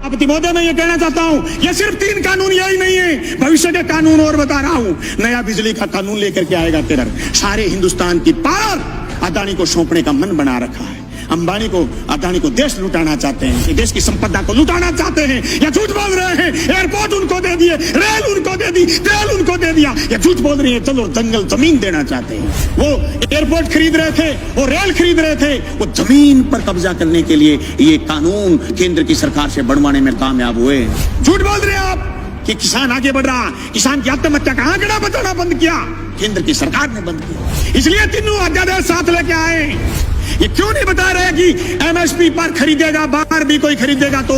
सभापति महोदय, मैं ये कहना चाहता हूं, ये सिर्फ 3 कानून यही नहीं है, भविष्य के कानून और बता रहा हूं। नया बिजली का कानून लेकर के आएगा टेरर। सारे हिंदुस्तान की पावर अदानी को सौंपने का मन बना रखा है। अंबानी को, अदानी को देश लुटाना चाहते हैं, देश की संपदा को लुटाना चाहते हैं। या झूठ बोल रहे हैं, एयरपोर्ट उनको दे दिए, रेल उनको दे दी, तेल उनको दे दिया। या झूठ बोल रही है, चलो जंगल जमीन देना चाहते हैं। वो एयरपोर्ट खरीद रहे थे, वो रेल खरीद रहे थे, वो जमीन पर कब्जा करने के लिए ये कानून केंद्र की सरकार से बनवाने में कामयाब हुए। झूठ बोल रहे हैं आप कि किसान आगे बढ़ रहा, किसान की आत्महत्या का आंकड़ा बताना बंद किया, केंद्र की सरकार ने बंद किया। इसलिए तीनों अध्यादेश साथ लेके आए। ये क्यों नहीं बता रहे कि एमएसपी पर खरीदेगा, बाहर भी कोई खरीदेगा तो?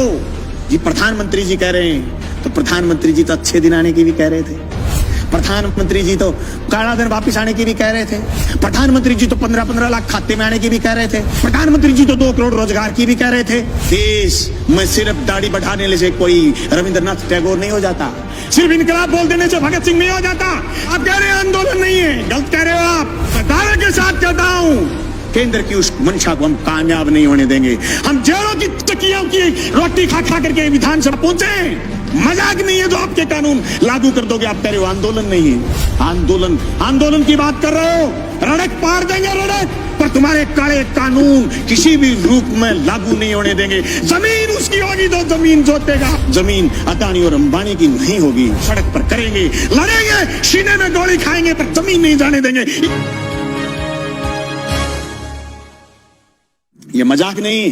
जी प्रधानमंत्री जी कह रहे हैं, तो प्रधानमंत्री जी तो अच्छे दिन आने की भी कह रहे थे। प्रधानमंत्री जी तो काला धन वापिस आने की भी कह रहे थे। प्रधानमंत्री जी तो 15-15 लाख खाते में आने की भी कह रहे थे। प्रधानमंत्री जी तो 2 करोड़ रोजगार की भी कह रहे थे। देश में सिर्फ दाढ़ी बढ़ाने से कोई रविंद्रनाथ टैगोर नहीं हो जाता, सिर्फ इनकलाब बोल देने से भगत सिंह नहीं हो जाता। आप कह रहे हैं आंदोलन नहीं है, गलत कह रहे हो आप। दावे के साथ कहता हूं, केंद्र की उस मंशा को हम कामयाब नहीं होने देंगे। हम जेलों की चक्कियों की रोटी खा खा करके विधानसभा पहुंचे। मजाक नहीं है जो आपके कानून लागू कर दोगे। आप कह रहे हो आंदोलन नहीं है। आंदोलन की बात कर रहे हो, रड़क पार देंगे रड़क, पर तुम्हारे काले कानून किसी भी रूप में लागू नहीं होने देंगे। जमीन उसकी होगी तो जमीन जोतेगा, जमीन अदानी और अंबानी की नहीं होगी। सड़क पर करेंगे, लड़ेंगे, सीने में गोली खाएंगे, पर जमीन नहीं जाने देंगे। ये मजाक नहीं है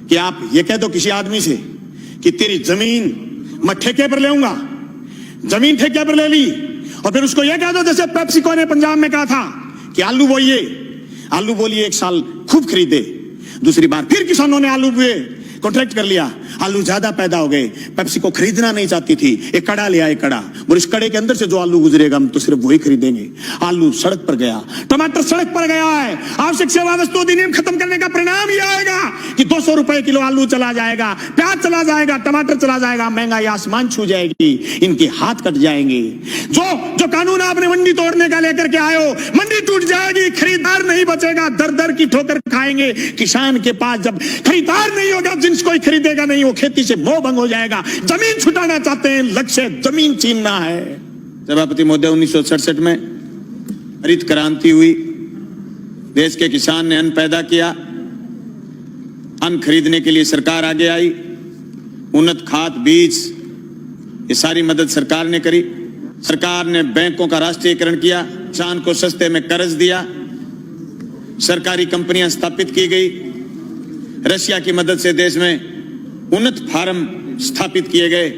कि आप ये कह दो किसी आदमी से कि तेरी जमीन मैं ठेके पर लेऊंगा, जमीन ठेके पर ले ली, और फिर उसको ये कह दो जैसे पेप्सिको ने पंजाब में कहा था कि आलू बोइए 1 साल खूब खरीदे, दूसरी बार फिर किसानों ने आलू बोए, कॉन्ट्रैक्ट कर लिया, आलू ज्यादा पैदा हो गए, पेप्सिको खरीदना नहीं चाहती थी, एक कड़ा ले आए, कड़ा, और इस कड़े के अंदर से जो आलू गुजरेगा हम तो सिर्फ वही खरीदेंगे। आलू सड़क पर गया, टमाटर सड़क पर गया है। आवश्यक सेवा वस्तु अधिनियम खत्म करने का परिणाम यह आएगा कि 200 रुपए किलो आलू चला जाएगा, प्याज चला जाएगा, टमाटर चला जाएगा, महंगाई आसमान छू जाएगी, इनके हाथ कट जाएंगे। जो कानून आपने मंडी तोड़ने का लेकर के आए हो, मंडी टूट जाएगी, खरीदार नहीं बचेगा, दर दर की ठोकर खाएंगे। किसान के पास जब खरीदार नहीं होगा, जिन्स कोई खरीदेगा नहीं, वो खेती से मोह भंग हो जाएगा। जमीन छुटाना चाहते हैं, लक्ष्य जमीन छीनना है। सभापति महोदय, 1967 में हरित क्रांति हुई, देश के किसान ने अन्न पैदा किया, अन्न खरीदने के लिए सरकार आगे आई, उन्नत खाद, बीज, ये सारी मदद सरकार ने करी। सरकार ने बैंकों का राष्ट्रीयकरण किया, किसान को सस्ते में कर्ज दिया, सरकारी कंपनियां स्थापित की गई। रशिया की मदद से देश में उन्नत फार्म स्थापित किए गए।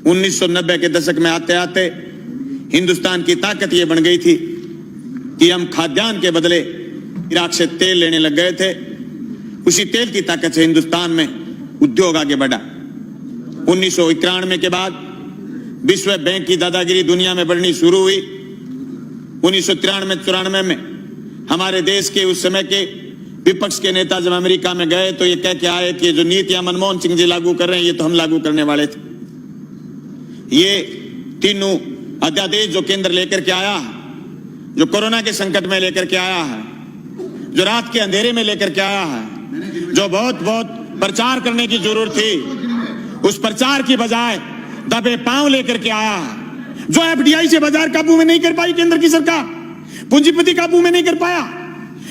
1990 के दशक में आते आते हिंदुस्तान की ताकत ये बन गई थी कि हम खाद्यान्न के बदले इराक से तेल लेने लग गए थे। उसी तेल की ताकत से हिंदुस्तान में उद्योग आगे बढ़ा। 1991 के बाद विश्व बैंक की दादागिरी दुनिया में बढ़नी शुरू हुई। 1993-94 में हमारे देश के उस समय के विपक्ष के नेता जब अमेरिका में गए तो ये कह के आए कि जो नीतियां मनमोहन सिंह जी लागू कर रहे हैं ये तो हम लागू करने वाले थे। ये तीनों अध्यादेश जो केंद्र लेकर के आया है, जो कोरोना के संकट में लेकर के आया है, जो रात के अंधेरे में लेकर के आया है, जो बहुत प्रचार करने की जरूरत थी, उस प्रचार की बजाय दबे पांव लेकर के आया है। जो एफडीआई से बाजार काबू में नहीं कर पाई केंद्र की सरकार, पूंजीपति काबू में नहीं कर पाया,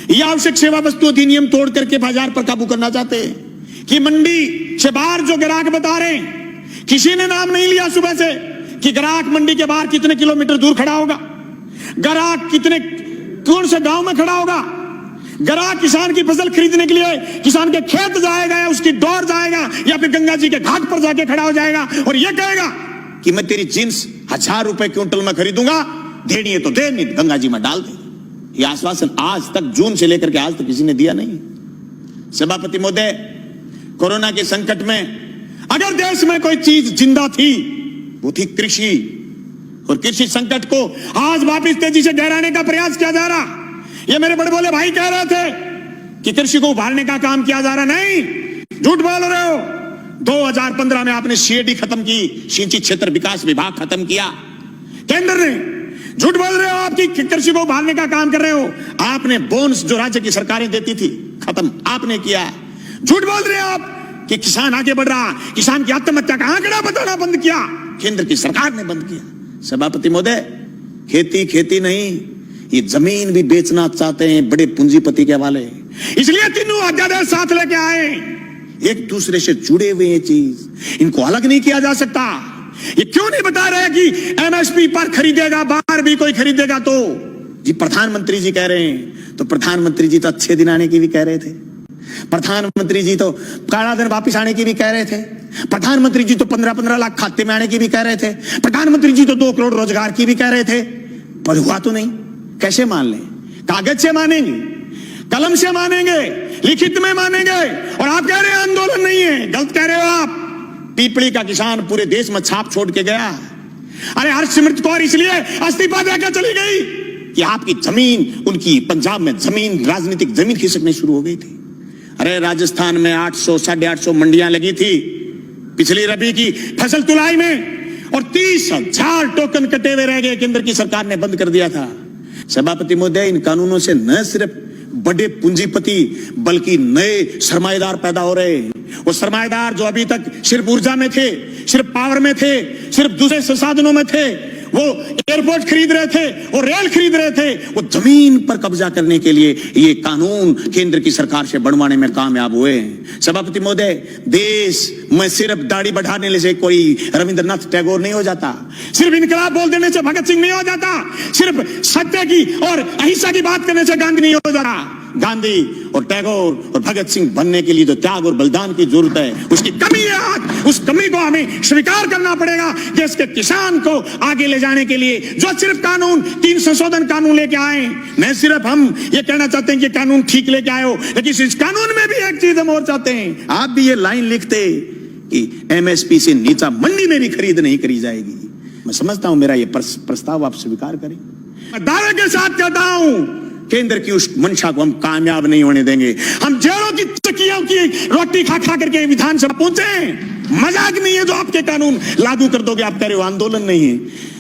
यह आवश्यक सेवा वस्तु अधिनियम तोड़ करके बाजार पर काबू करना चाहते हैं। कि मंडी से बाहर जो ग्राहक बता रहे हैं, किसी ने नाम नहीं लिया सुबह से कि ग्राहक मंडी के बाहर कितने किलोमीटर दूर खड़ा होगा, ग्राहक कौन से गांव में खड़ा होगा, ग्राहक किसान की फसल खरीदने के लिए किसान के खेत जाएगा या उसकी डोर जाएगा या फिर गंगा जी के घाट पर जाके खड़ा हो जाएगा और यह कहेगा कि मैं तेरी जींस 1000 रुपए क्विंटल में खरीदूंगा, देनी है तो दे, नहीं गंगा जी में डाल दे। यह आश्वासन आज तक, जून से लेकर के आज तक किसी ने दिया नहीं। सभापति महोदय, कोरोना के संकट में अगर देश में कोई चीज जिंदा थी वो थी कृषि, और कृषि संकट को आज वापिस तेजी से गहराने का प्रयास किया जा रहा। ये मेरे बड़े बोले भाई कह रहे थे कि कृषि को उभारने का काम किया जा रहा, नहीं, झूठ बोल रहे हो। 2015 में आपने सीएडी खत्म की, सिंचित क्षेत्र विकास विभाग खत्म किया केंद्र ने। झूठ बोल रहे हो, आपकी कृषि को उभारने का काम कर रहे हो। आपने बोनस जो राज्य की सरकारें देती थी खत्म आपने किया। झूठ बोल रहे हो आप कि किसान आगे बढ़ रहा, किसान की आत्महत्या का आंकड़ा बताना बंद किया केंद्र की सरकार ने बंद किया। सभापति महोदय, खेती खेती नहीं, ये जमीन भी बेचना चाहते हैं बड़े पूंजीपति के हवाले, इसलिए तीनों अध्यादेश साथ लेके आए। एक दूसरे से जुड़े हुए ये चीज, इनको अलग नहीं किया जा सकता। ये क्यों नहीं बता रहे कि एमएसपी पर खरीदेगा, बाहर भी कोई खरीदेगा तो जी प्रधानमंत्री जी कह रहे हैं, तो प्रधानमंत्री जी तो अच्छे दिन आने की भी कह रहे थे, प्रधानमंत्री जी तो काला दिन वापिस आने की भी कह रहे थे, प्रधानमंत्री जी तो 15-15 लाख खाते में आने की भी कह रहे थे, प्रधानमंत्री जी तो 2 करोड़ रोजगार की भी कह रहे थे, पर हुआ तो नहीं। कैसे मान लें? कागज से मानेंगे, कलम से मानेंगे, लिखित में मानेंगे, और आप कह रहे हैं आंदोलन नहीं है। गलत कह रहे हो आप। पीपली का किसान पूरे देश में छाप छोड़ के गया। अरे हरसिमरत कौर इसलिए इस्तीफा देकर चली गई कि आपकी जमीन, उनकी पंजाब में जमीन, राजनीतिक जमीन खिसकनी शुरू हो गई थी। अरे राजस्थान में 800 850 मंडियां लगी थी पिछली रबी की फसल तुलाई में, और 30,000 टोकन कटे हुए रह गए, केंद्र की सरकार ने बंद कर दिया था। सभापति महोदय, इन कानूनों से न सिर्फ बड़े पूंजीपति बल्कि नए सरमाएदार पैदा हो रहे हैं। वो सरमाएदार जो अभी तक सिर्फ ऊर्जा में थे, सिर्फ पावर में थे, सिर्फ दूसरे संसाधनों में थे, वो एयरपोर्ट खरीद रहे थे, वो रेल खरीद रहे थे, वो जमीन पर कब्जा करने के लिए ये कानून केंद्र की सरकार से बनवाने में कामयाब हुए हैं। सभापति महोदय, देश में सिर्फ दाढ़ी बढ़ाने से कोई रविंद्रनाथ टैगोर नहीं हो जाता, सिर्फ इनकलाब बोल देने से भगत सिंह नहीं हो जाता, सिर्फ सत्य की और अहिंसा की बात करने से गांधी नहीं हो जाता। गांधी और टैगोर और भगत सिंह बनने के लिए जो त्याग और बलिदान की जरूरत है, उसकी कमी है आज। उस कमी को हमें स्वीकार करना पड़ेगा। देश के किसान को आगे ले जाने के लिए जो सिर्फ कानून, 3 संशोधन कानून लेके आए, मैं सिर्फ हम ये कहना चाहते हैं कि कानून ठीक लेके आए हो, लेकिन इस कानून में भी एक चीज हम और चाहते हैं। आप भी ये लाइन लिखते कि एमएसपी से नीचा मंडी में भी खरीद नहीं करी जाएगी। मैं समझता हूं मेरा ये प्रस्ताव आप स्वीकार करें। मैं दावे के साथ कहता हूं, केंद्र की उस मंशा को हम कामयाब नहीं होने देंगे। हम जेलों की चक्कियों की रोटी खा खा करके विधानसभा पहुंचे। मजाक नहीं है जो आपके कानून लागू कर दोगे। आप कह रहे हो आंदोलन नहीं है,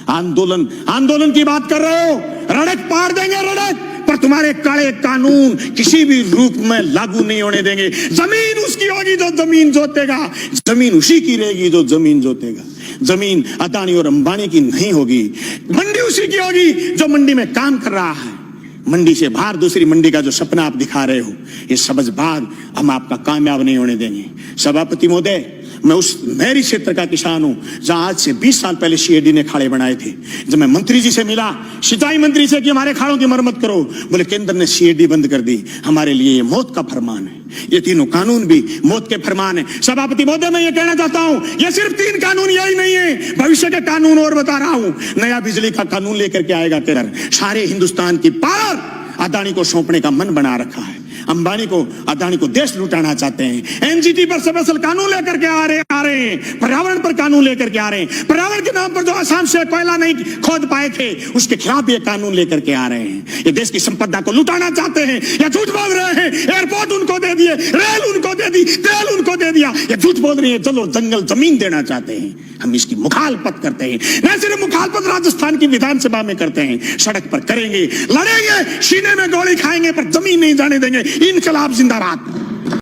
आंदोलन की बात कर रहे हो, रड़क पार देंगे रड़क, पर तुम्हारे काले कानून किसी भी रूप में लागू नहीं होने देंगे। जमीन उसकी होगी जो जमीन जोतेगा, जमीन उसी की रहेगी जो जमीन जोतेगा। जमीन अदानी और अंबानी की नहीं होगी, मंडी उसी की होगी जो मंडी में काम कर रहा है। मंडी से बाहर दूसरी मंडी का जो सपना आप दिखा रहे हो, ये सबजबाग हम आपका कामयाब नहीं होने देंगे। सभापति महोदय, मैं उस मेरी क्षेत्र का किसान हूं जहां आज से 20 साल पहले सीएडी ने खाड़े बनाए थे। जब मैं मंत्री जी से मिला, सिंचाई मंत्री से कि हमारे खाड़ों की मरम्मत करो, बोले केंद्र ने सीएडी बंद कर दी, हमारे लिए ये मौत का फरमान है। ये तीनों कानून भी मौत के फरमान है। सभापति महोदय, मैं ये कहना चाहता हूं, ये सिर्फ 3 कानून यही नहीं है, भविष्य के कानून और बता रहा हूं। नया बिजली का कानून लेकर के आएगा केंद्र। सारे हिंदुस्तान की पावर अदानी को सौंपने का मन बना रखा है। अंबानी को, अदानी को देश लुटाना चाहते हैं। एनजीटी पर स्पेशल कानून लेकर के आ रहे हैं। पर्यावरण पर कानून लेकर के आ रहे हैं। पर्यावरण के नाम पर जो आसाम से कोयला नहीं खोद पाए थे, उसके खिलाफ ये कानून लेकर के आ रहे हैं। ये देश की संपदा को लुटाना चाहते हैं या झूठ बोल रहे हैं। एयरपोर्ट उनको दे दिए, रेल उनको दे दी, तेल उनको दे दिया, ये झूठ बोल रही है। चलो जंगल जमीन देना चाहते हैं। हम इसकी मुखालफत करते हैं। न सिर्फ मुखालफत राजस्थान की विधानसभा में करते हैं, सड़क पर करेंगे, लड़ेंगे, सीने में गोली खाएंगे, पर जमीन नहीं जाने देंगे। इनकलाब जिंदाबाद।